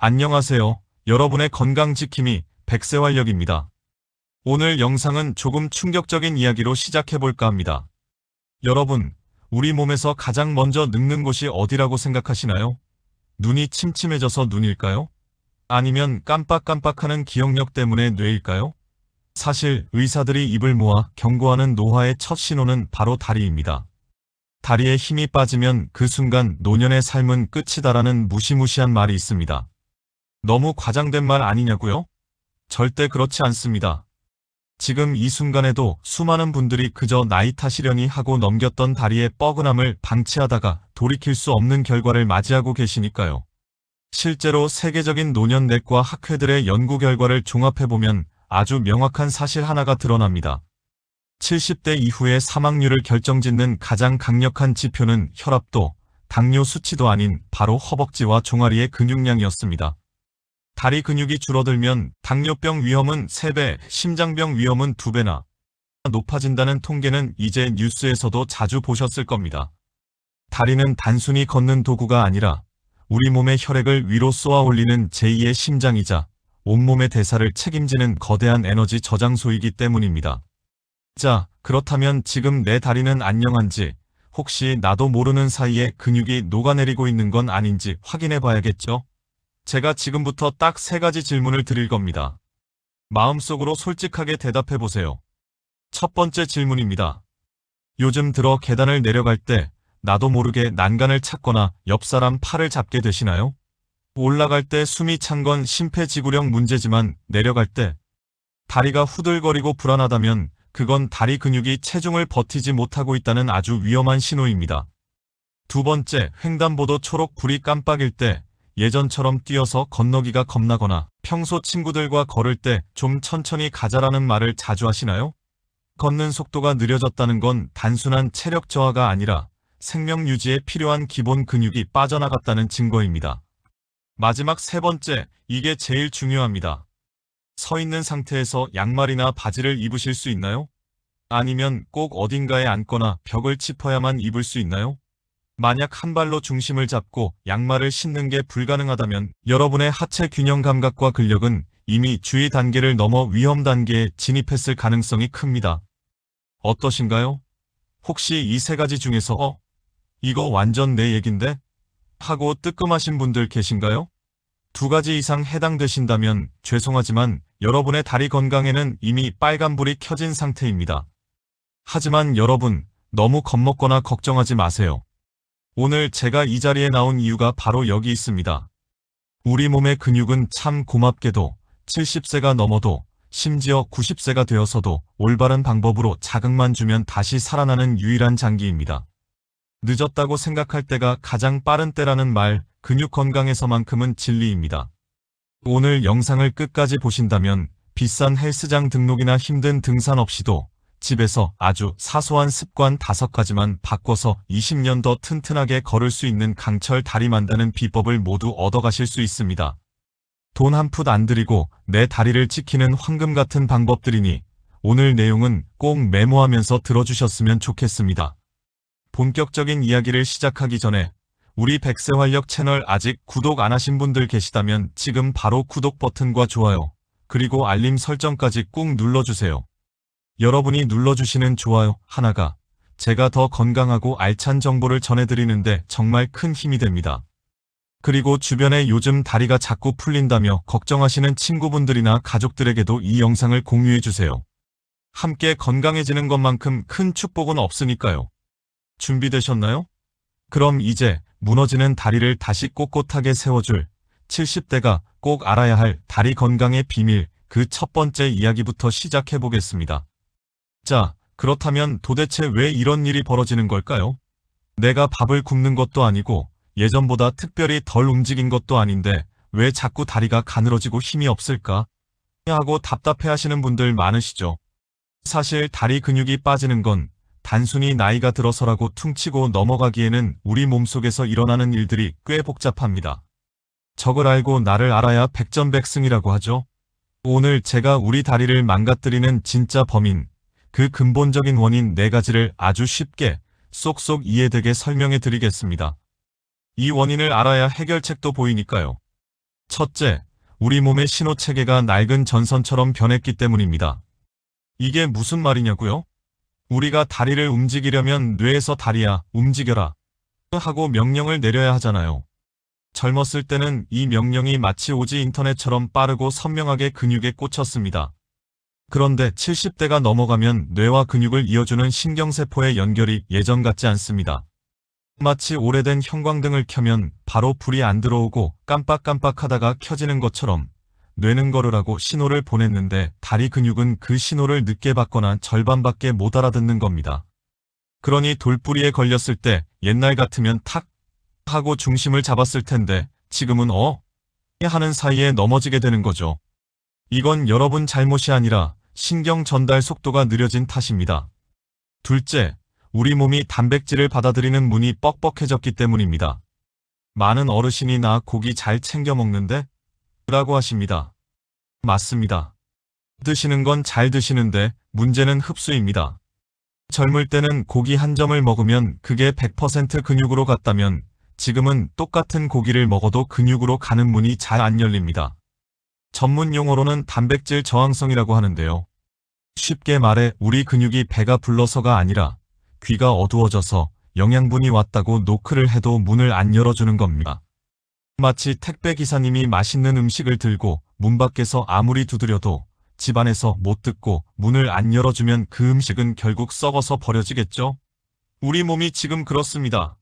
안녕하세요. 여러분의 건강 지킴이 백세활력입니다. 오늘 영상은 조금 충격적인 이야기로 시작해볼까 합니다. 여러분, 우리 몸에서 가장 먼저 늙는 곳이 어디라고 생각하시나요? 눈이 침침해져서 눈일까요? 아니면 깜빡깜빡하는 기억력 때문에 뇌일까요? 사실 의사들이 입을 모아 경고하는 노화의 첫 신호는 바로 다리입니다. 다리에 힘이 빠지면 그 순간 노년의 삶은 끝이다라는 무시무시한 말이 있습니다. 너무 과장된 말 아니냐고요? 절대 그렇지 않습니다. 지금 이 순간에도 수많은 분들이 그저 나이 탓이려니 하고 넘겼던 다리의 뻐근함을 방치하다가 돌이킬 수 없는 결과를 맞이하고 계시니까요. 실제로 세계적인 노년내과 학회들의 연구 결과를 종합해보면 아주 명확한 사실 하나가 드러납니다. 70대 이후의 사망률을 결정짓는 가장 강력한 지표는 혈압도, 당뇨 수치도 아닌 바로 허벅지와 종아리의 근육량이었습니다. 다리 근육이 줄어들면 당뇨병 위험은 3배, 심장병 위험은 2배나 높아진다는 통계는 이제 뉴스에서도 자주 보셨을 겁니다. 다리는 단순히 걷는 도구가 아니라 우리 몸의 혈액을 위로 쏘아 올리는 제2의 심장이자 온몸의 대사를 책임지는 거대한 에너지 저장소이기 때문입니다. 자, 그렇다면 지금 내 다리는 안녕한지, 혹시 나도 모르는 사이에 근육이 녹아내리고 있는 건 아닌지 확인해 봐야겠죠? 제가 지금부터 딱 3가지 질문을 드릴 겁니다. 마음속으로 솔직하게 대답해 보세요. 첫 번째 질문입니다. 요즘 들어 계단을 내려갈 때 나도 모르게 난간을 찾거나 옆 사람 팔을 잡게 되시나요? 올라갈 때 숨이 찬 건 심폐지구력 문제지만 내려갈 때 다리가 후들거리고 불안하다면 그건 다리 근육이 체중을 버티지 못하고 있다는 아주 위험한 신호입니다. 두 번째, 횡단보도 초록 불이 깜빡일 때 예전처럼 뛰어서 건너기가 겁나거나 평소 친구들과 걸을 때 좀 천천히 가자라는 말을 자주 하시나요? 걷는 속도가 느려졌다는 건 단순한 체력 저하가 아니라 생명 유지에 필요한 기본 근육이 빠져나갔다는 증거입니다. 마지막 3번째, 이게 제일 중요합니다. 서 있는 상태에서 양말이나 바지를 입으실 수 있나요? 아니면 꼭 어딘가에 앉거나 벽을 짚어야만 입을 수 있나요? 만약 한 발로 중심을 잡고 양말을 신는 게 불가능하다면 여러분의 하체 균형 감각과 근력은 이미 주의 단계를 넘어 위험 단계에 진입했을 가능성이 큽니다. 어떠신가요? 혹시 이 3가지 중에서 이거 완전 내 얘긴데? 하고 뜨끔하신 분들 계신가요? 2가지 이상 해당되신다면 죄송하지만 여러분의 다리 건강에는 이미 빨간불이 켜진 상태입니다. 하지만 여러분, 너무 겁먹거나 걱정하지 마세요. 오늘 제가 이 자리에 나온 이유가 바로 여기 있습니다. 우리 몸의 근육은 참 고맙게도 70세가 넘어도 심지어 90세가 되어서도 올바른 방법으로 자극만 주면 다시 살아나는 유일한 장기입니다. 늦었다고 생각할 때가 가장 빠른 때라는 말, 근육 건강에서만큼은 진리입니다. 오늘 영상을 끝까지 보신다면 비싼 헬스장 등록이나 힘든 등산 없이도 집에서 아주 사소한 습관 5가지만 바꿔서 20년 더 튼튼하게 걸을 수 있는 강철 다리 만드는 비법을 모두 얻어가실 수 있습니다. 돈 한 푼 안 들이고 내 다리를 지키는 황금 같은 방법들이니 오늘 내용은 꼭 메모하면서 들어주셨으면 좋겠습니다. 본격적인 이야기를 시작하기 전에 우리 백세활력 채널 아직 구독 안 하신 분들 계시다면 지금 바로 구독 버튼과 좋아요, 그리고 알림 설정까지 꾹 눌러주세요. 여러분이 눌러주시는 좋아요 하나가 제가 더 건강하고 알찬 정보를 전해드리는데 정말 큰 힘이 됩니다. 그리고 주변에 요즘 다리가 자꾸 풀린다며 걱정하시는 친구분들이나 가족들에게도 이 영상을 공유해주세요. 함께 건강해지는 것만큼 큰 축복은 없으니까요. 준비되셨나요? 그럼 이제 무너지는 다리를 다시 꼿꼿하게 세워줄 70대가 꼭 알아야 할 다리 건강의 비밀, 그 첫 번째 이야기부터 시작해보겠습니다. 자, 그렇다면 도대체 왜 이런 일이 벌어지는 걸까요? 내가 밥을 굶는 것도 아니고 예전보다 특별히 덜 움직인 것도 아닌데 왜 자꾸 다리가 가늘어지고 힘이 없을까? 하고 답답해하시는 분들 많으시죠? 사실 다리 근육이 빠지는 건 단순히 나이가 들어서라고 퉁치고 넘어가기에는 우리 몸속에서 일어나는 일들이 꽤 복잡합니다. 적을 알고 나를 알아야 백전백승이라고 하죠. 오늘 제가 우리 다리를 망가뜨리는 진짜 범인, 그 근본적인 원인 4가지를 아주 쉽게 쏙쏙 이해되게 설명해 드리겠습니다. 이 원인을 알아야 해결책도 보이니까요. 첫째, 우리 몸의 신호 체계가 낡은 전선처럼 변했기 때문입니다. 이게 무슨 말이냐고요? 우리가 다리를 움직이려면 뇌에서 다리야, 움직여라 하고 명령을 내려야 하잖아요. 젊었을 때는 이 명령이 마치 오지 인터넷처럼 빠르고 선명하게 근육에 꽂혔습니다. 그런데 70대가 넘어가면 뇌와 근육을 이어주는 신경세포의 연결이 예전 같지 않습니다. 마치 오래된 형광등을 켜면 바로 불이 안 들어오고 깜빡깜빡하다가 켜지는 것처럼 뇌는 걸으라고 신호를 보냈는데 다리 근육은 그 신호를 늦게 받거나 절반밖에 못 알아듣는 겁니다. 그러니 돌부리에 걸렸을 때 옛날 같으면 탁 하고 중심을 잡았을 텐데 지금은 하는 사이에 넘어지게 되는 거죠. 이건 여러분 잘못이 아니라 신경 전달 속도가 느려진 탓입니다. 둘째, 우리 몸이 단백질을 받아들이는 문이 뻑뻑해졌기 때문입니다. 많은 어르신이 나 고기 잘 챙겨 먹는데? 라고 하십니다. 맞습니다. 드시는 건 잘 드시는데 문제는 흡수입니다. 젊을 때는 고기 한 점을 먹으면 그게 100% 근육으로 갔다면 지금은 똑같은 고기를 먹어도 근육으로 가는 문이 잘 안 열립니다. 전문 용어로는 단백질 저항성이라고 하는데요. 쉽게 말해 우리 근육이 배가 불러서가 아니라 귀가 어두워져서 영양분이 왔다고 노크를 해도 문을 안 열어주는 겁니다. 마치 택배 기사님이 맛있는 음식을 들고 문 밖에서 아무리 두드려도 집안에서 못 듣고 문을 안 열어주면 그 음식은 결국 썩어서 버려지겠죠? 우리 몸이 지금 그렇습니다.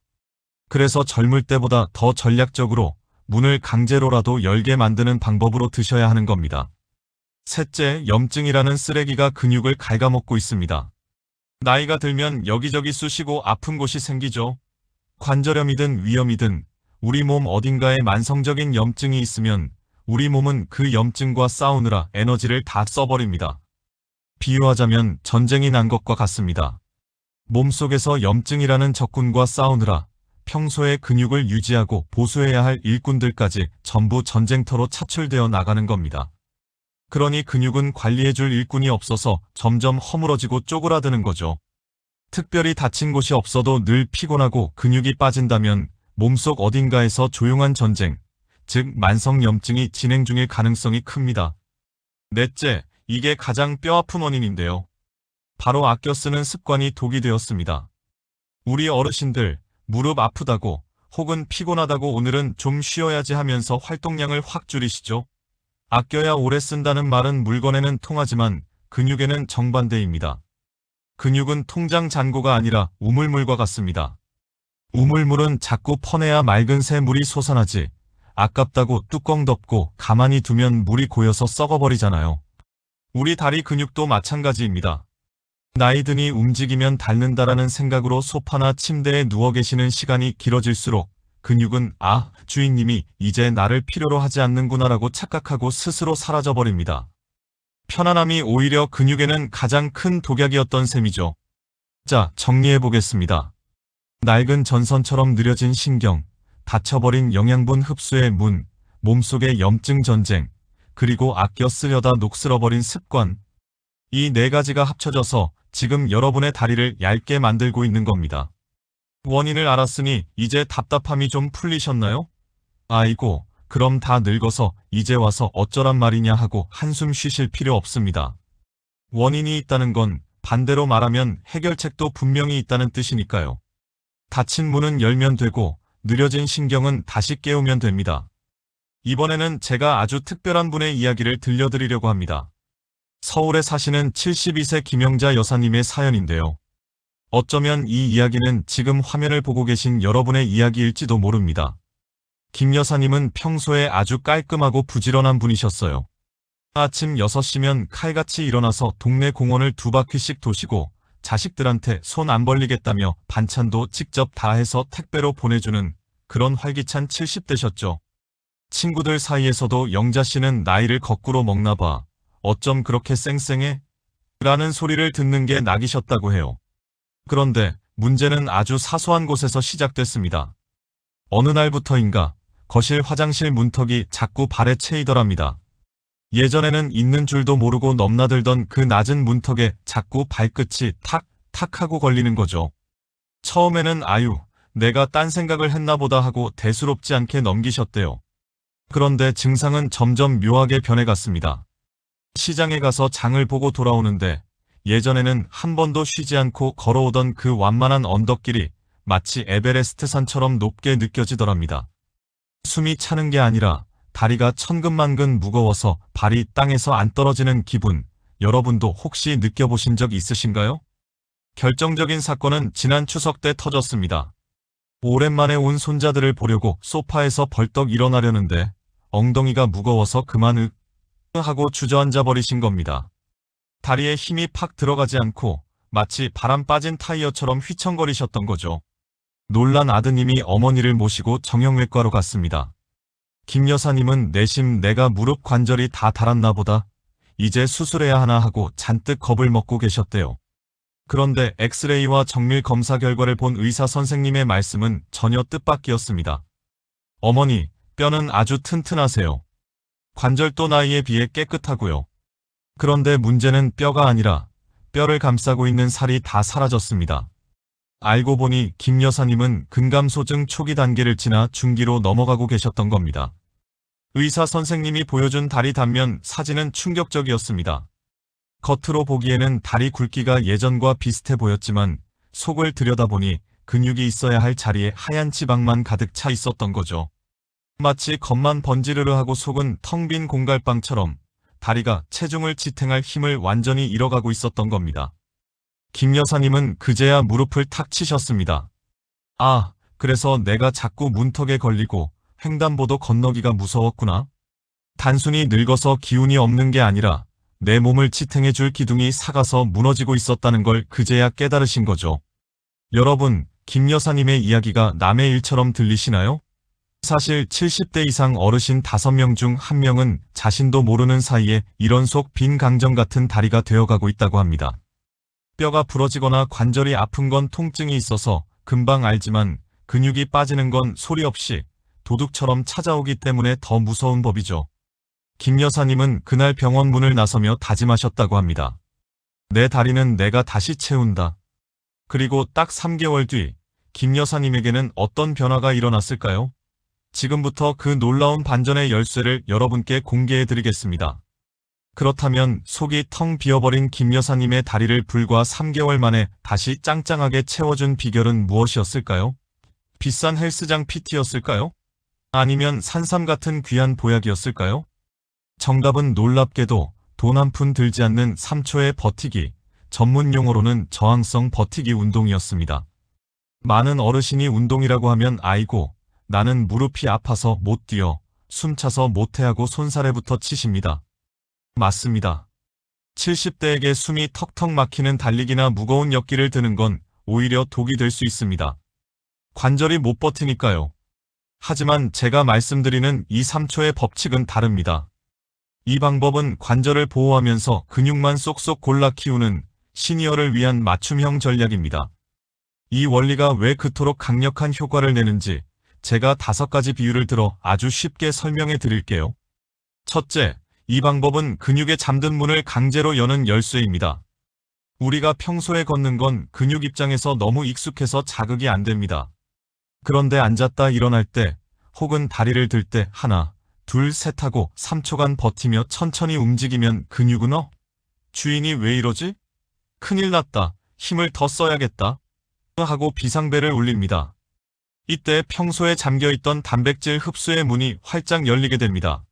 그래서 젊을 때보다 더 전략적으로 문을 강제로라도 열게 만드는 방법으로 드셔야 하는 겁니다. 셋째, 염증이라는 쓰레기가 근육을 갉아먹고 있습니다. 나이가 들면 여기저기 쑤시고 아픈 곳이 생기죠. 관절염이든 위염이든 우리 몸 어딘가에 만성적인 염증이 있으면 우리 몸은 그 염증과 싸우느라 에너지를 다 써버립니다. 비유하자면 전쟁이 난 것과 같습니다. 몸속에서 염증이라는 적군과 싸우느라 평소에 근육을 유지하고 보수해야 할 일꾼들까지 전부 전쟁터로 차출되어 나가는 겁니다. 그러니 근육은 관리해줄 일꾼이 없어서 점점 허물어지고 쪼그라드는 거죠. 특별히 다친 곳이 없어도 늘 피곤하고 근육이 빠진다면 몸속 어딘가에서 조용한 전쟁, 즉 만성염증이 진행 중일 가능성이 큽니다. 넷째, 이게 가장 뼈아픈 원인인데요. 바로 아껴 쓰는 습관이 독이 되었습니다. 우리 어르신들 무릎 아프다고 혹은 피곤하다고 오늘은 좀 쉬어야지 하면서 활동량을 확 줄이시죠. 아껴야 오래 쓴다는 말은 물건에는 통하지만 근육에는 정반대입니다. 근육은 통장 잔고가 아니라 우물물과 같습니다. 우물물은 자꾸 퍼내야 맑은 새 물이 솟아나지 아깝다고 뚜껑 덮고 가만히 두면 물이 고여서 썩어버리잖아요. 우리 다리 근육도 마찬가지입니다. 나이 드니 움직이면 닳는다라는 생각으로 소파나 침대에 누워 계시는 시간이 길어질수록 근육은 주인님이 이제 나를 필요로 하지 않는구나라고 착각하고 스스로 사라져버립니다. 편안함이 오히려 근육에는 가장 큰 독약이었던 셈이죠. 자, 정리해보겠습니다. 낡은 전선처럼 느려진 신경, 닫혀버린 영양분 흡수의 문, 몸속의 염증 전쟁, 그리고 아껴 쓰려다 녹슬어버린 습관. 이 네 가지가 합쳐져서 지금 여러분의 다리를 얇게 만들고 있는 겁니다. 원인을 알았으니 이제 답답함이 좀 풀리셨나요? 아이고, 그럼 다 늙어서 이제 와서 어쩌란 말이냐 하고 한숨 쉬실 필요 없습니다. 원인이 있다는 건 반대로 말하면 해결책도 분명히 있다는 뜻이니까요. 닫힌 문은 열면 되고 느려진 신경은 다시 깨우면 됩니다. 이번에는 제가 아주 특별한 분의 이야기를 들려드리려고 합니다. 서울에 사시는 72세 김영자 여사님의 사연인데요. 어쩌면 이 이야기는 지금 화면을 보고 계신 여러분의 이야기일지도 모릅니다. 김 여사님은 평소에 아주 깔끔하고 부지런한 분이셨어요. 아침 6시면 칼같이 일어나서 동네 공원을 2바퀴씩 도시고 자식들한테 손 안 벌리겠다며 반찬도 직접 다 해서 택배로 보내주는 그런 활기찬 70대셨죠. 친구들 사이에서도 영자씨는 나이를 거꾸로 먹나봐. 어쩜 그렇게 쌩쌩해? 라는 소리를 듣는 게 낙이셨다고 해요. 그런데 문제는 아주 사소한 곳에서 시작됐습니다. 어느 날부터인가 거실 화장실 문턱이 자꾸 발에 채이더랍니다. 예전에는 있는 줄도 모르고 넘나들던 그 낮은 문턱에 자꾸 발끝이 탁탁 하고 걸리는 거죠. 처음에는 내가 딴 생각을 했나 보다 하고 대수롭지 않게 넘기셨대요. 그런데 증상은 점점 묘하게 변해갔습니다. 시장에 가서 장을 보고 돌아오는데 예전에는 한 번도 쉬지 않고 걸어오던 그 완만한 언덕길이 마치 에베레스트 산처럼 높게 느껴지더랍니다. 숨이 차는 게 아니라 다리가 천근만근 무거워서 발이 땅에서 안 떨어지는 기분, 여러분도 혹시 느껴보신 적 있으신가요? 결정적인 사건은 지난 추석 때 터졌습니다. 오랜만에 온 손자들을 보려고 소파에서 벌떡 일어나려는데 엉덩이가 무거워서 그만 하고 주저앉아 버리신 겁니다. 다리에 힘이 팍 들어가지 않고 마치 바람 빠진 타이어처럼 휘청거리셨던 거죠. 놀란 아드님이 어머니를 모시고 정형외과로 갔습니다. 김 여사님은 내심 내가 무릎 관절이 다 닳았나 보다, 이제 수술해야 하나 하고 잔뜩 겁을 먹고 계셨대요. 그런데 엑스레이와 정밀 검사 결과를 본 의사 선생님의 말씀은 전혀 뜻밖이었습니다. 어머니, 뼈는 아주 튼튼하세요. 관절도 나이에 비해 깨끗하고요. 그런데 문제는 뼈가 아니라 뼈를 감싸고 있는 살이 다 사라졌습니다. 알고 보니 김 여사님은 근감소증 초기 단계를 지나 중기로 넘어가고 계셨던 겁니다. 의사 선생님이 보여준 다리 단면 사진은 충격적이었습니다. 겉으로 보기에는 다리 굵기가 예전과 비슷해 보였지만 속을 들여다보니 근육이 있어야 할 자리에 하얀 지방만 가득 차 있었던 거죠. 마치 겉만 번지르르하고 속은 텅 빈 공갈빵처럼 다리가 체중을 지탱할 힘을 완전히 잃어가고 있었던 겁니다. 김 여사님은 그제야 무릎을 탁 치셨습니다. 아, 그래서 내가 자꾸 문턱에 걸리고 횡단보도 건너기가 무서웠구나. 단순히 늙어서 기운이 없는 게 아니라 내 몸을 지탱해줄 기둥이 삭아서 무너지고 있었다는 걸 그제야 깨달으신 거죠. 여러분, 김 여사님의 이야기가 남의 일처럼 들리시나요? 사실 70대 이상 어르신 5명 중 1명은 자신도 모르는 사이에 이런 속 빈 강정 같은 다리가 되어가고 있다고 합니다. 뼈가 부러지거나 관절이 아픈 건 통증이 있어서 금방 알지만 근육이 빠지는 건 소리 없이 도둑처럼 찾아오기 때문에 더 무서운 법이죠. 김 여사님은 그날 병원 문을 나서며 다짐하셨다고 합니다. 내 다리는 내가 다시 채운다. 그리고 딱 3개월 뒤 김 여사님에게는 어떤 변화가 일어났을까요? 지금부터 그 놀라운 반전의 열쇠를 여러분께 공개해드리겠습니다. 그렇다면 속이 텅 비어버린 김 여사님의 다리를 불과 3개월 만에 다시 짱짱하게 채워준 비결은 무엇이었을까요? 비싼 헬스장 PT였을까요? 아니면 산삼 같은 귀한 보약이었을까요? 정답은 놀랍게도 돈 한 푼 들지 않는 3초의 버티기, 전문 용어로는 저항성 버티기 운동이었습니다. 많은 어르신이 운동이라고 하면 아이고, 나는 무릎이 아파서 못 뛰어, 숨차서 못해 하고 손사래부터 치십니다. 맞습니다. 70대에게 숨이 턱턱 막히는 달리기나 무거운 역기를 드는 건 오히려 독이 될 수 있습니다. 관절이 못 버티니까요. 하지만 제가 말씀드리는 이 3초의 법칙은 다릅니다. 이 방법은 관절을 보호하면서 근육만 쏙쏙 골라 키우는 시니어를 위한 맞춤형 전략입니다. 이 원리가 왜 그토록 강력한 효과를 내는지 제가 5가지 비유를 들어 아주 쉽게 설명해 드릴게요. 첫째, 이 방법은 근육의 잠든 문을 강제로 여는 열쇠입니다. 우리가 평소에 걷는 건 근육 입장에서 너무 익숙해서 자극이 안 됩니다. 그런데 앉았다 일어날 때 혹은 다리를 들 때 하나, 둘, 셋 하고 3초간 버티며 천천히 움직이면 근육은 주인이 왜 이러지? 큰일 났다. 힘을 더 써야겠다. 하고 비상벨을 울립니다. 이때 평소에 잠겨있던 단백질 흡수의 문이 활짝 열리게 됩니다.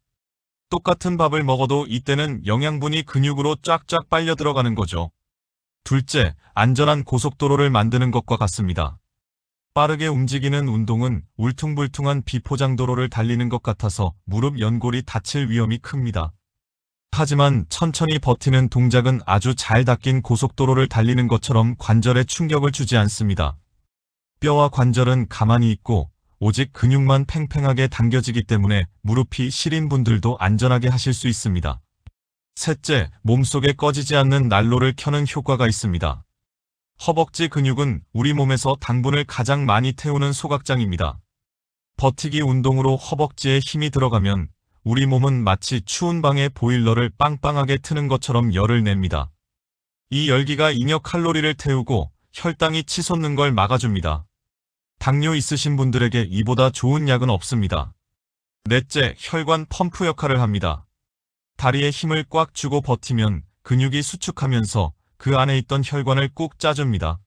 똑같은 밥을 먹어도 이때는 영양분이 근육으로 쫙쫙 빨려 들어가는 거죠. 둘째, 안전한 고속도로를 만드는 것과 같습니다. 빠르게 움직이는 운동은 울퉁불퉁한 비포장도로를 달리는 것 같아서 무릎 연골이 다칠 위험이 큽니다. 하지만 천천히 버티는 동작은 아주 잘 닦인 고속도로를 달리는 것처럼 관절에 충격을 주지 않습니다. 뼈와 관절은 가만히 있고 오직 근육만 팽팽하게 당겨지기 때문에 무릎이 시린 분들도 안전하게 하실 수 있습니다. 셋째, 몸속에 꺼지지 않는 난로를 켜는 효과가 있습니다. 허벅지 근육은 우리 몸에서 당분을 가장 많이 태우는 소각장입니다. 버티기 운동으로 허벅지에 힘이 들어가면 우리 몸은 마치 추운 방에 보일러를 빵빵하게 트는 것처럼 열을 냅니다. 이 열기가 잉여 칼로리를 태우고 혈당이 치솟는 걸 막아줍니다. 당뇨 있으신 분들에게 이보다 좋은 약은 없습니다. 넷째, 혈관 펌프 역할을 합니다. 다리에 힘을 꽉 주고 버티면 근육이 수축하면서 그 안에 있던 혈관을 꾹 짜줍니다.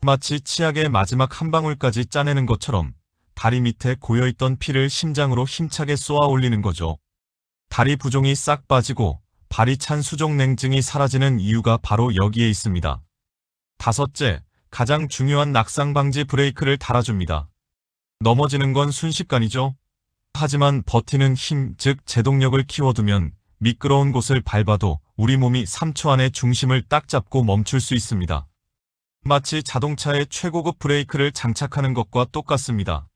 마치 치약의 마지막 한 방울까지 짜내는 것처럼 다리 밑에 고여있던 피를 심장으로 힘차게 쏘아 올리는 거죠. 다리 부종이 싹 빠지고 발이 찬 수족 냉증이 사라지는 이유가 바로 여기에 있습니다. 다섯째, 가장 중요한 낙상 방지 브레이크를 달아줍니다. 넘어지는 건 순식간이죠. 하지만 버티는 힘, 즉 제동력을 키워두면 미끄러운 곳을 밟아도 우리 몸이 3초 안에 중심을 딱 잡고 멈출 수 있습니다. 마치 자동차의 최고급 브레이크를 장착하는 것과 똑같습니다.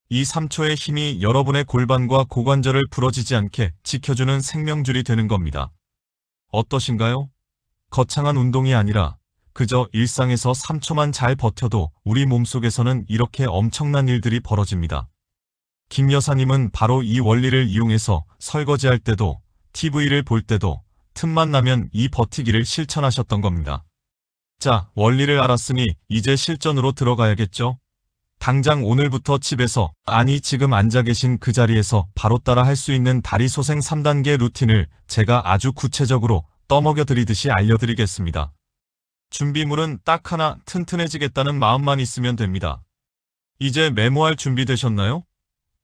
이 3초의 힘이 여러분의 골반과 고관절을 부러지지 않게 지켜주는 생명줄이 되는 겁니다. 어떠신가요? 거창한 운동이 아니라 그저 일상에서 3초만 잘 버텨도 우리 몸속에서는 이렇게 엄청난 일들이 벌어집니다. 김 여사님은 바로 이 원리를 이용해서 설거지할 때도 TV를 볼 때도 틈만 나면 이 버티기를 실천하셨던 겁니다. 자, 원리를 알았으니 이제 실전으로 들어가야겠죠? 당장 오늘부터 집에서, 아니 지금 앉아 계신 그 자리에서 바로 따라 할 수 있는 다리 소생 3단계 루틴을 제가 아주 구체적으로 떠먹여 드리듯이 알려드리겠습니다. 준비물은 딱 하나, 튼튼해지겠다는 마음만 있으면 됩니다. 이제 메모할 준비 되셨나요?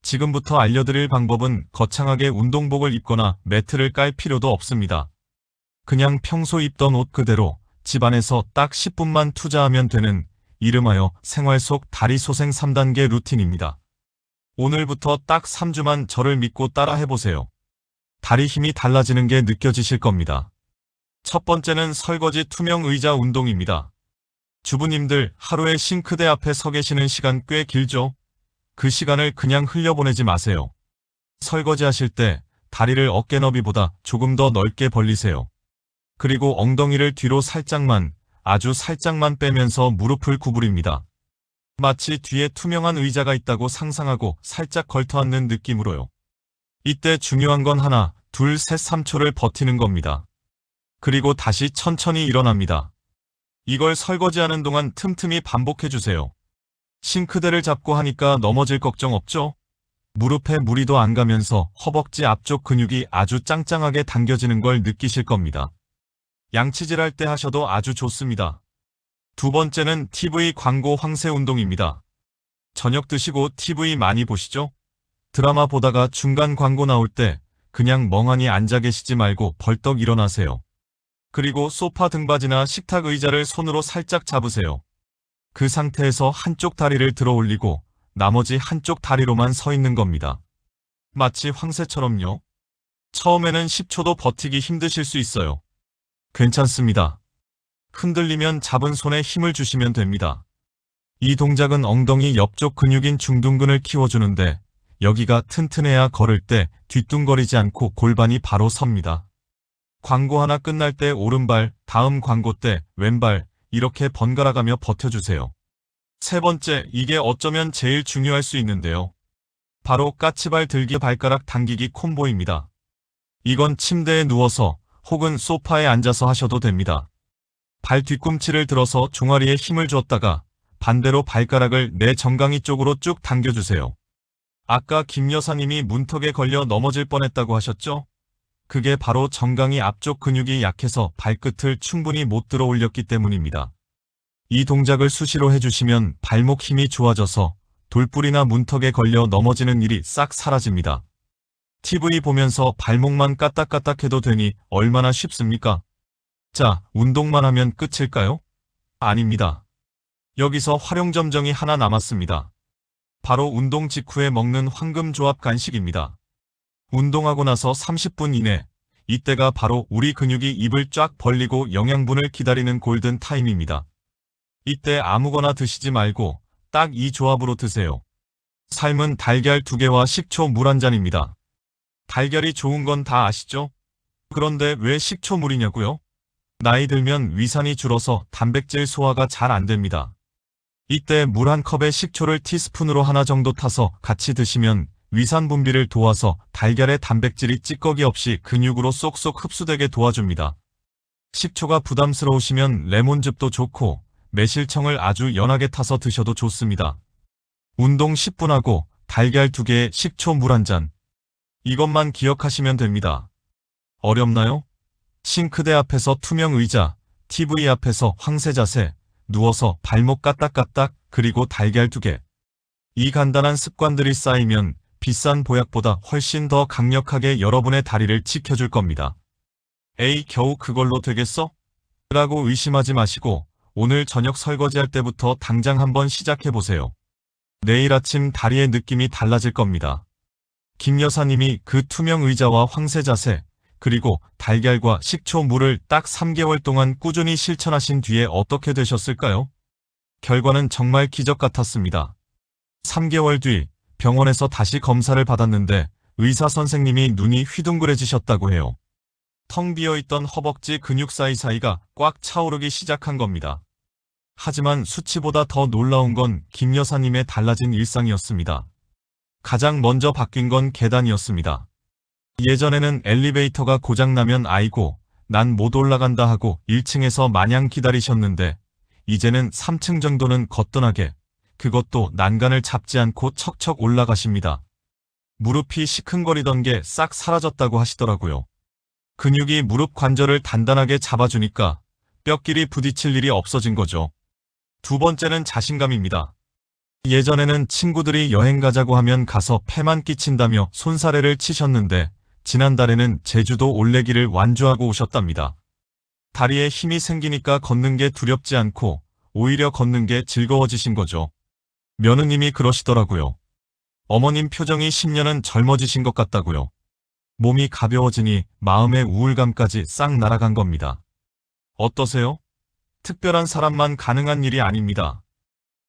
지금부터 알려드릴 방법은 거창하게 운동복을 입거나 매트를 깔 필요도 없습니다. 그냥 평소 입던 옷 그대로 집안에서 딱 10분만 투자하면 되는 이름하여 생활 속 다리 소생 3단계 루틴입니다. 오늘부터 딱 3주만 저를 믿고 따라 해보세요. 다리 힘이 달라지는 게 느껴지실 겁니다. 첫 번째는 설거지 투명 의자 운동입니다. 주부님들 하루에 싱크대 앞에 서 계시는 시간 꽤 길죠? 그 시간을 그냥 흘려보내지 마세요. 설거지 하실 때 다리를 어깨 너비보다 조금 더 넓게 벌리세요. 그리고 엉덩이를 뒤로 살짝만, 아주 살짝만 빼면서 무릎을 구부립니다. 마치 뒤에 투명한 의자가 있다고 상상하고 살짝 걸터앉는 느낌으로요. 이때 중요한 건 하나, 둘, 셋, 3초를 버티는 겁니다. 그리고 다시 천천히 일어납니다. 이걸 설거지하는 동안 틈틈이 반복해주세요. 싱크대를 잡고 하니까 넘어질 걱정 없죠? 무릎에 무리도 안 가면서 허벅지 앞쪽 근육이 아주 짱짱하게 당겨지는 걸 느끼실 겁니다. 양치질할 때 하셔도 아주 좋습니다. 두 번째는 TV 광고 황새 운동입니다. 저녁 드시고 TV 많이 보시죠? 드라마 보다가 중간 광고 나올 때 그냥 멍하니 앉아 계시지 말고 벌떡 일어나세요. 그리고 소파 등받이나 식탁 의자를 손으로 살짝 잡으세요. 그 상태에서 한쪽 다리를 들어 올리고 나머지 한쪽 다리로만 서 있는 겁니다. 마치 황새처럼요. 처음에는 10초도 버티기 힘드실 수 있어요. 괜찮습니다. 흔들리면 잡은 손에 힘을 주시면 됩니다. 이 동작은 엉덩이 옆쪽 근육인 중둔근을 키워주는데 여기가 튼튼해야 걸을 때 뒤뚱거리지 않고 골반이 바로 섭니다. 광고 하나 끝날 때 오른발, 다음 광고 때 왼발, 이렇게 번갈아가며 버텨주세요. 세 번째, 이게 어쩌면 제일 중요할 수 있는데요. 바로 까치발 들기 발가락 당기기 콤보입니다. 이건 침대에 누워서 혹은 소파에 앉아서 하셔도 됩니다. 발 뒤꿈치를 들어서 종아리에 힘을 줬다가 반대로 발가락을 내 정강이 쪽으로 쭉 당겨주세요. 아까 김 여사님이 문턱에 걸려 넘어질 뻔했다고 하셨죠? 그게 바로 정강이 앞쪽 근육이 약해서 발끝을 충분히 못 들어 올렸기 때문입니다. 이 동작을 수시로 해주시면 발목 힘이 좋아져서 돌불이나 문턱에 걸려 넘어지는 일이 싹 사라집니다. TV 보면서 발목만 까딱까딱 해도 되니 얼마나 쉽습니까? 자, 운동만 하면 끝일까요? 아닙니다. 여기서 활용점정이 하나 남았습니다. 바로 운동 직후에 먹는 황금조합 간식입니다. 운동하고 나서 30분 이내, 이때가 바로 우리 근육이 입을 쫙 벌리고 영양분을 기다리는 골든 타임입니다. 이때 아무거나 드시지 말고 딱 이 조합으로 드세요. 삶은 달걀 2개와 식초 물 1잔입니다. 달걀이 좋은 건 다 아시죠? 그런데 왜 식초물이냐고요? 나이 들면 위산이 줄어서 단백질 소화가 잘 안 됩니다. 이때 물 1컵에 식초를 티스푼으로 하나 정도 타서 같이 드시면 위산 분비를 도와서 달걀의 단백질이 찌꺼기 없이 근육으로 쏙쏙 흡수되게 도와줍니다. 식초가 부담스러우시면 레몬즙도 좋고 매실청을 아주 연하게 타서 드셔도 좋습니다. 운동 10분 하고 달걀 2개에 식초 물 1잔, 이것만 기억하시면 됩니다. 어렵나요? 싱크대 앞에서 투명 의자, TV 앞에서 황새 자세, 누워서 발목 까딱까딱, 그리고 달걀 2개. 이 간단한 습관들이 쌓이면 비싼 보약보다 훨씬 더 강력하게 여러분의 다리를 지켜줄 겁니다. 에이, 겨우 그걸로 되겠어? 라고 의심하지 마시고 오늘 저녁 설거지할 때부터 당장 한번 시작해보세요. 내일 아침 다리의 느낌이 달라질 겁니다. 김 여사님이 그 투명 의자와 황새 자세, 그리고 달걀과 식초 물을 딱 3개월 동안 꾸준히 실천하신 뒤에 어떻게 되셨을까요? 결과는 정말 기적 같았습니다. 3개월 뒤 병원에서 다시 검사를 받았는데 의사 선생님이 눈이 휘둥그레지셨다고 해요. 텅 비어있던 허벅지 근육 사이사이가 꽉 차오르기 시작한 겁니다. 하지만 수치보다 더 놀라운 건 김 여사님의 달라진 일상이었습니다. 가장 먼저 바뀐 건 계단이었습니다. 예전에는 엘리베이터가 고장나면 아이고, 난 못 올라간다 하고 1층에서 마냥 기다리셨는데 이제는 3층 정도는 거뜬하게, 그것도 난간을 잡지 않고 척척 올라가십니다. 무릎이 시큰거리던 게 싹 사라졌다고 하시더라고요. 근육이 무릎 관절을 단단하게 잡아주니까 뼈끼리 부딪힐 일이 없어진 거죠. 두 번째는 자신감입니다. 예전에는 친구들이 여행 가자고 하면 가서 폐만 끼친다며 손사래를 치셨는데 지난달에는 제주도 올레길을 완주하고 오셨답니다. 다리에 힘이 생기니까 걷는 게 두렵지 않고 오히려 걷는 게 즐거워지신 거죠. 며느님이 그러시더라고요. 어머님 표정이 10년은 젊어지신 것 같다고요. 몸이 가벼워지니 마음의 우울감까지 싹 날아간 겁니다. 어떠세요? 특별한 사람만 가능한 일이 아닙니다.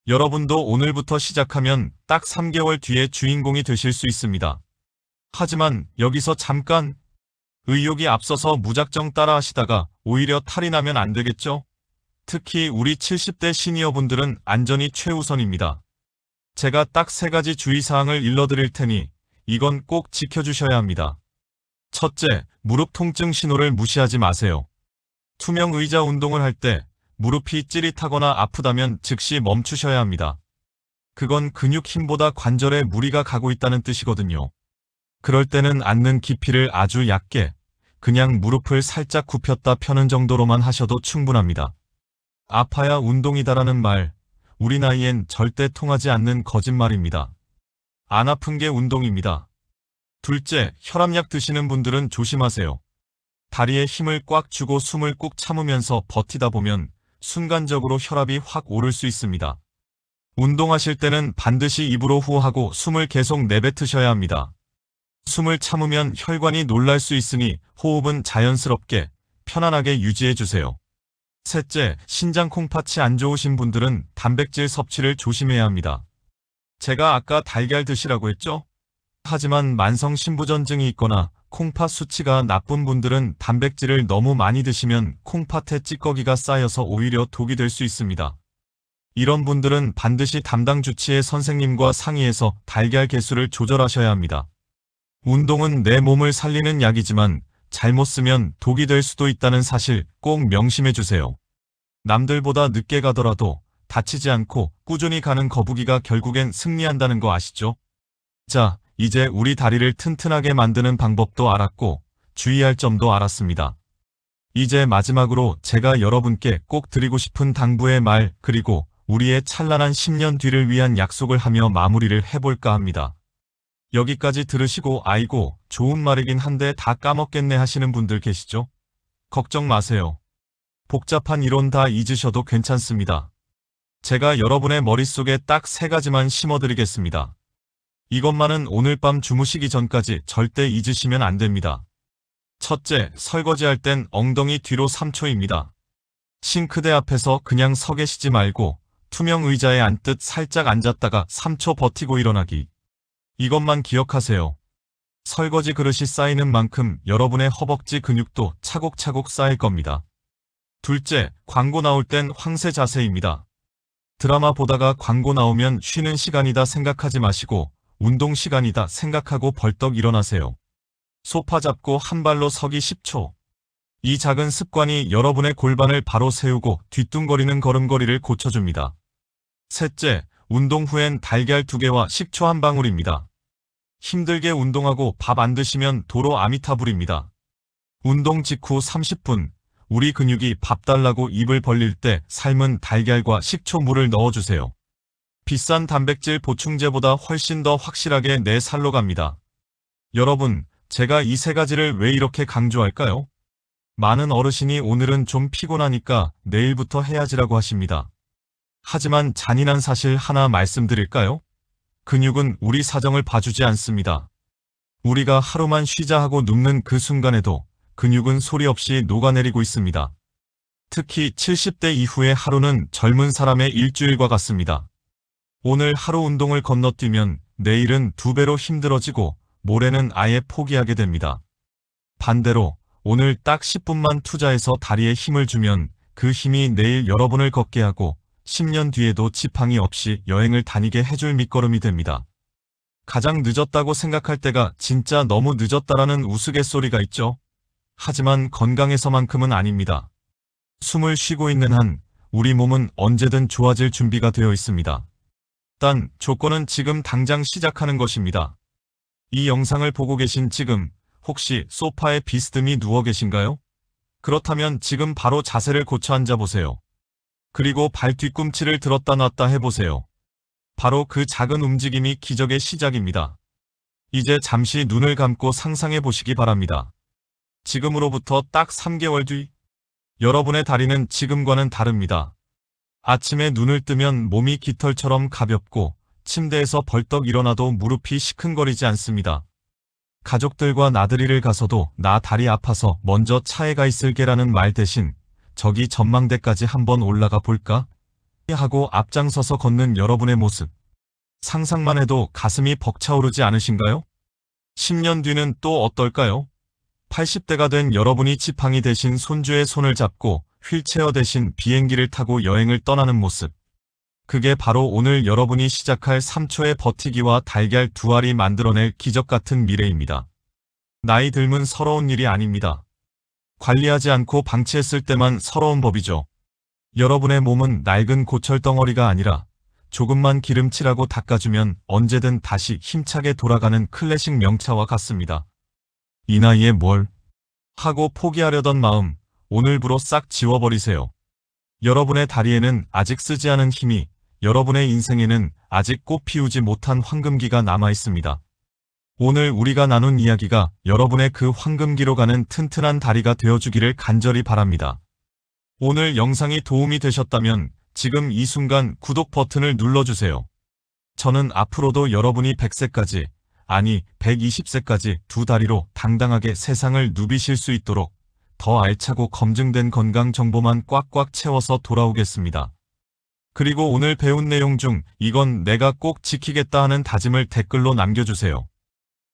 여러분도 오늘부터 시작하면 딱 3개월 뒤에 주인공이 되실 수 있습니다. 하지만 여기서 잠깐, 의욕이 앞서서 무작정 따라하시다가 오히려 탈이 나면 안 되겠죠? 특히 우리 70대 시니어분들은 안전이 최우선입니다. 제가 딱 3가지 주의사항을 일러드릴 테니 이건 꼭 지켜주셔야 합니다. 첫째, 무릎 통증 신호를 무시하지 마세요. 투명 의자 운동을 할 때 무릎이 찌릿하거나 아프다면 즉시 멈추셔야 합니다. 그건 근육 힘보다 관절에 무리가 가고 있다는 뜻이거든요. 그럴 때는 앉는 깊이를 아주 얕게, 그냥 무릎을 살짝 굽혔다 펴는 정도로만 하셔도 충분합니다. 아파야 운동이다라는 말, 우리 나이엔 절대 통하지 않는 거짓말입니다. 안 아픈 게 운동입니다. 둘째, 혈압약 드시는 분들은 조심하세요. 다리에 힘을 꽉 주고 숨을 꾹 참으면서 버티다 보면 순간적으로 혈압이 확 오를 수 있습니다. 운동하실 때는 반드시 입으로 호흡하고 숨을 계속 내뱉으셔야 합니다. 숨을 참으면 혈관이 놀랄 수 있으니 호흡은 자연스럽게, 편안하게 유지해주세요. 셋째, 신장 콩팥이 안 좋으신 분들은 단백질 섭취를 조심해야 합니다. 제가 아까 달걀 드시라고 했죠? 하지만 만성 신부전증이 있거나 콩팥 수치가 나쁜 분들은 단백질을 너무 많이 드시면 콩팥에 찌꺼기가 쌓여서 오히려 독이 될 수 있습니다. 이런 분들은 반드시 담당 주치의 선생님과 상의해서 달걀 개수를 조절하셔야 합니다. 운동은 내 몸을 살리는 약이지만 잘못 쓰면 독이 될 수도 있다는 사실 꼭 명심해 주세요. 남들보다 늦게 가더라도 다치지 않고 꾸준히 가는 거북이가 결국엔 승리한다는 거 아시죠? 자, 이제 우리 다리를 튼튼하게 만드는 방법도 알았고 주의할 점도 알았습니다. 이제 마지막으로 제가 여러분께 꼭 드리고 싶은 당부의 말, 그리고 우리의 찬란한 10년 뒤를 위한 약속을 하며 마무리를 해볼까 합니다. 여기까지 들으시고 아이고 좋은 말이긴 한데 다 까먹겠네 하시는 분들 계시죠? 걱정 마세요. 복잡한 이론 다 잊으셔도 괜찮습니다. 제가 여러분의 머릿속에 딱 3가지만 심어드리겠습니다. 이것만은 오늘 밤 주무시기 전까지 절대 잊으시면 안 됩니다. 첫째, 설거지할 땐 엉덩이 뒤로 3초입니다. 싱크대 앞에서 그냥 서 계시지 말고 투명 의자에 앉듯 살짝 앉았다가 3초 버티고 일어나기. 이것만 기억하세요. 설거지 그릇이 쌓이는 만큼 여러분의 허벅지 근육도 차곡차곡 쌓일 겁니다. 둘째, 광고 나올 땐 황새 자세입니다. 드라마 보다가 광고 나오면 쉬는 시간이다 생각하지 마시고 운동 시간이다 생각하고 벌떡 일어나세요. 소파 잡고 한 발로 서기 10초. 이 작은 습관이 여러분의 골반을 바로 세우고 뒤뚱거리는 걸음걸이를 고쳐줍니다. 셋째, 운동 후엔 달걀 2개와 식초 한 방울입니다. 힘들게 운동하고 밥 안 드시면 도로 아미타불입니다. 운동 직후 30분, 우리 근육이 밥 달라고 입을 벌릴 때 삶은 달걀과 식초물을 넣어주세요. 비싼 단백질 보충제보다 훨씬 더 확실하게 내 살로 갑니다. 여러분, 제가 이 세 가지를 왜 이렇게 강조할까요? 많은 어르신이 오늘은 좀 피곤하니까 내일부터 해야지라고 하십니다. 하지만 잔인한 사실 하나 말씀드릴까요? 근육은 우리 사정을 봐주지 않습니다. 우리가 하루만 쉬자 하고 눕는 그 순간에도 근육은 소리 없이 녹아내리고 있습니다. 특히 70대 이후의 하루는 젊은 사람의 일주일과 같습니다. 오늘 하루 운동을 건너뛰면 내일은 2배로 힘들어지고 모레는 아예 포기하게 됩니다. 반대로 오늘 딱 10분만 투자해서 다리에 힘을 주면 그 힘이 내일 여러분을 걷게 하고 10년 뒤에도 지팡이 없이 여행을 다니게 해줄 밑거름이 됩니다. 가장 늦었다고 생각할 때가 진짜 너무 늦었다라는 우스갯소리가 있죠. 하지만 건강에서만큼은 아닙니다. 숨을 쉬고 있는 한 우리 몸은 언제든 좋아질 준비가 되어 있습니다. 단 조건은 지금 당장 시작하는 것입니다. 이 영상을 보고 계신 지금 혹시 소파에 비스듬히 누워 계신가요? 그렇다면 지금 바로 자세를 고쳐 앉아보세요. 그리고 발 뒤꿈치를 들었다 놨다 해보세요. 바로 그 작은 움직임이 기적의 시작입니다. 이제 잠시 눈을 감고 상상해 보시기 바랍니다. 지금으로부터 딱 3개월 뒤, 여러분의 다리는 지금과는 다릅니다. 아침에 눈을 뜨면 몸이 깃털처럼 가볍고 침대에서 벌떡 일어나도 무릎이 시큰거리지 않습니다. 가족들과 나들이를 가서도 나 다리 아파서 먼저 차에 가 있을게라는 말 대신 저기 전망대까지 한번 올라가 볼까? 하고 앞장서서 걷는 여러분의 모습. 상상만 해도 가슴이 벅차오르지 않으신가요? 10년 뒤는 또 어떨까요? 80대가 된 여러분이 지팡이 대신 손주의 손을 잡고 휠체어 대신 비행기를 타고 여행을 떠나는 모습. 그게 바로 오늘 여러분이 시작할 3초의 버티기와 달걀 2알이 만들어낼 기적 같은 미래입니다. 나이 들면 서러운 일이 아닙니다. 관리하지 않고 방치했을 때만 서러운 법이죠. 여러분의 몸은 낡은 고철덩어리가 아니라 조금만 기름칠하고 닦아주면 언제든 다시 힘차게 돌아가는 클래식 명차와 같습니다. 이 나이에 뭘 하고 포기하려던 마음, 오늘부로 싹 지워버리세요. 여러분의 다리에는 아직 쓰지 않은 힘이, 여러분의 인생에는 아직 꽃 피우지 못한 황금기가 남아있습니다. 오늘 우리가 나눈 이야기가 여러분의 그 황금기로 가는 튼튼한 다리가 되어주기를 간절히 바랍니다. 오늘 영상이 도움이 되셨다면 지금 이 순간 구독 버튼을 눌러주세요. 저는 앞으로도 여러분이 100세까지, 아니 120세까지 두 다리로 당당하게 세상을 누비실 수 있도록 더 알차고 검증된 건강 정보만 꽉꽉 채워서 돌아오겠습니다. 그리고 오늘 배운 내용 중 이건 내가 꼭 지키겠다 하는 다짐을 댓글로 남겨주세요.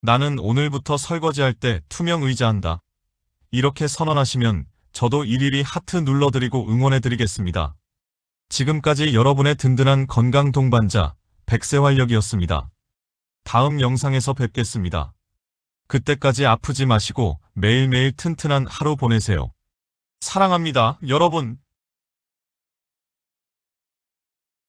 나는 오늘부터 설거지할 때 투명 의자한다. 이렇게 선언하시면 저도 일일이 하트 눌러드리고 응원해드리겠습니다. 지금까지 여러분의 든든한 건강 동반자 백세활력이었습니다. 다음 영상에서 뵙겠습니다. 그때까지 아프지 마시고 매일매일 튼튼한 하루 보내세요. 사랑합니다, 여러분.